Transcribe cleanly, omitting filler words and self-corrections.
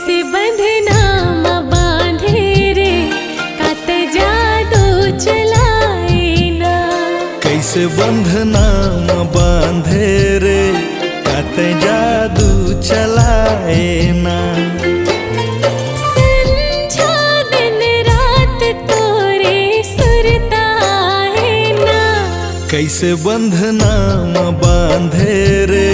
कैसे बंधनाम बांधे रे कात जादू चलाए ना। कैसे बंधनाम बांधे रे कात जादू चलाए ना। संझा दिन रात तोरे सुरता है ना। कैसे बंधनाम बांधे रे